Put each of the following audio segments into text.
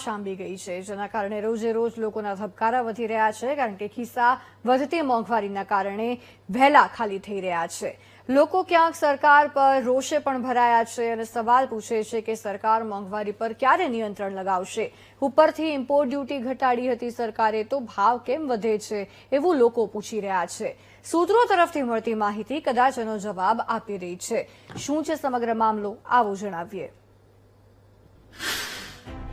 આંબી ગઈ છે, જેના કારણે રોજે રોજ લોકોના ધબકારા વધી રહ્યા છે, કારણ કે ખિસ્સા વધતી મોંઘવારીના કારણે વહેલા ખાલી થઈ રહ્યા છે. લોકો ક્યાંક સરકાર પર રોષે પણ ભરાયા છે અને સવાલ પૂછે છે કે સરકાર મોંઘવારી પર ક્યારે નિયંત્રણ લગાવશે. ઉપરથી ઇમ્પોર્ટ ડ્યુટી ઘટાડી હતી સરકારે, તો ભાવ કેમ વધે છે એવું લોકો પૂછી રહ્યા છે. સૂત્રો તરફથી મળતી માહિતી કદાચ એનો જવાબ આપી રહી છે. શું છે સમગ્ર મામલો, આવો જણાવીએ.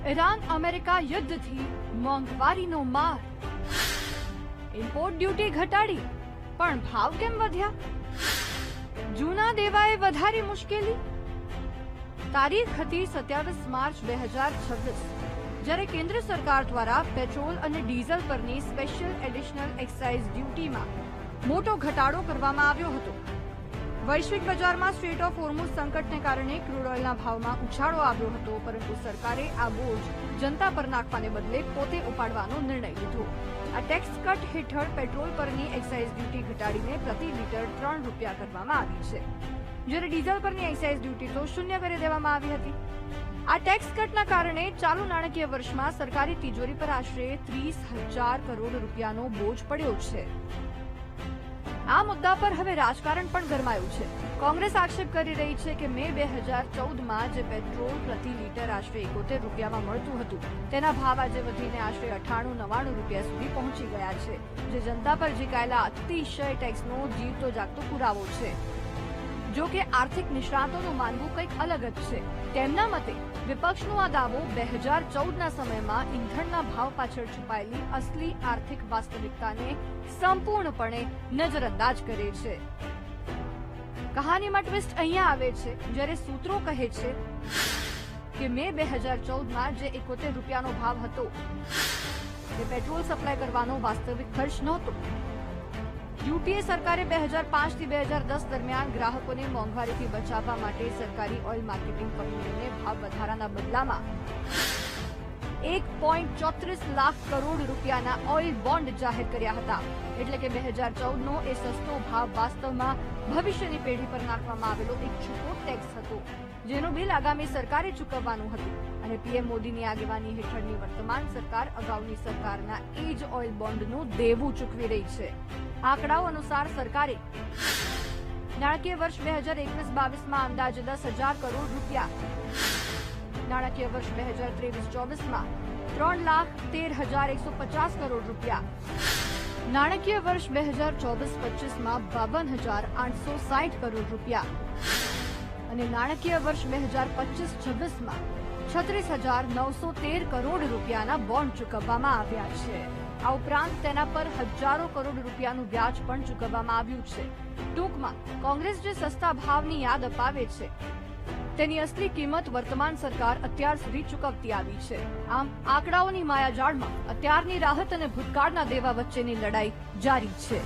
ઈરાન અમેરિકા યુદ્ધથી મોંઘવારીનો માર, ઇમ્પોર્ટ ડ્યુટી ઘટાડી પણ ભાવ કેમ વધ્યા? જૂના દેવાએ વધારી મુશ્કેલી. તારીખ હતી 27 માર્ચ 2026, જ્યારે કેન્દ્ર સરકાર દ્વારા પેટ્રોલ અને ડીઝલ પરની સ્પેશિયલ એડિશનલ એક્સાઇઝ ડ્યુટીમાં મોટો ઘટાડો કરવામાં આવ્યો હતો. વૈશ્વિક બજારમાં સ્ટ્રેટ ઓફ હોર્મુઝ સંકટને કારણે ક્રૂડ ઓઇલના ભાવમાં ઉછાળો આવ્યો હતો, પરંતુ સરકારે આ બોજ જનતા પર નાખવાને બદલે પોતે ઉપાડવાનો નિર્ણય લીધો. આ ટેક્સ કટ હેઠળ પેટ્રોલ પરની એક્સાઇઝ ડ્યુટી ઘટાડીને પ્રતિ લીટર 3 રૂપિયા કરવામાં આવી છે, જ્યારે ડીઝલ પરની એક્સાઇઝ ડ્યુટી તો શૂન્ય કરી દેવામાં આવી હતી. આ ટેક્સ કટના કારણે ચાલુ નાણાકીય વર્ષમાં સરકારી તિજોરી પર આશરે 30,000 કરોડ રૂપિયાનો બોજ પડ્યો છે. આ મુદ્દા પર હવે રાજકારણ પણ ગરમાયું છે. કોંગ્રેસ આક્ષેપ કરી રહી છે કે મે 2014માં જે પેટ્રોલ પ્રતિ લીટર આશરે 71 રૂપિયામાં મળતું હતું, તેના ભાવ આજે વધીને આશરે 98-99 રૂપિયા સુધી પહોંચી ગયા છે, જે જનતા પર ઝીકાયેલા અતિશય ટેક્સનો જીવતો જાગતો પુરાવો છે. જો કે આર્થિક નિષ્ણાતોનું માનવું કંઈક અલગ જ છે. તેમના મતે વિપક્ષનો આ દાવો 2014ના સમયમાં ઇંધણના ભાવ પાછળ છુપાયેલી અસલી આર્થિક વાસ્તવિકતાને સંપૂર્ણપણે નજરઅંદાજ કરે છે. કહાનીમાં ટ્વિસ્ટ અહીંયા આવે છે, જ્યારે સૂત્રો કહે છે કે મે 2014માં જે 71 રૂપિયાનો ભાવ હતો, તે પેટ્રોલ સપ્લાય કરવાનો વાસ્તવિક ખર્ચ નહોતો. યુપીએ સરકારે 2005થી 2010 દરમિયાન ગ્રાહકોને મોંઘવારીથી બચાવવા માટે સરકારી ઓઇલ માર્કેટિંગ કંપનીઓને ભાવ વધારાના બદલામાં 1.34 લાખ કરોડ રૂપિયાના ઓઇલ બોન્ડ જાહેર કર્યા હતા. એટલે કે 2014નો એ સસ્તો ભાવ વાસ્તવમાં ભવિષ્યની પેઢી પર નાખવામાં આવેલો એક છૂટો ટેક્સ હતો, જેનું બિલ આગામી સરકારે ચૂકવવાનું હતું. અને પીએમ મોદીની આગેવાની હેઠળની વર્તમાન સરકાર અગાઉની સરકારના એ જ ઓઇલ બોન્ડનું દેવું ચૂકવી રહી છે. આંકડાઓ અનુસાર સરકારે નાણાકીય વર્ષ 2021-22માં અંદાજે 10,000 કરોડ રૂપિયા, નાણાકીય વર્ષ 2023-24માં 3,13,150 કરોડ રૂપિયા, નાણાકીય વર્ષ 2024-25માં 52,860 કરોડ રૂપિયા અને નાણાકીય વર્ષ 2025-26માં 36,913 કરોડ રૂપિયાના બોન્ડ ચૂકવવામાં આવ્યા છે. આ ઉપરાંત તેના પર હજારો કરોડ રૂપિયાનું વ્યાજ પણ ચૂકવવામાં આવ્યું છે. ટૂંકમાં કોંગ્રેસ જે સસ્તા ભાવની યાદ અપાવે છે, તેની અસલી કિંમત વર્તમાન સરકાર અત્યાર સુધી ચૂકવતી આવી છે. આમ આંકડાઓની માયાજાળમાં અત્યારની રાહત અને ભૂતકાળના દેવા વચ્ચેની લડાઈ જારી છે.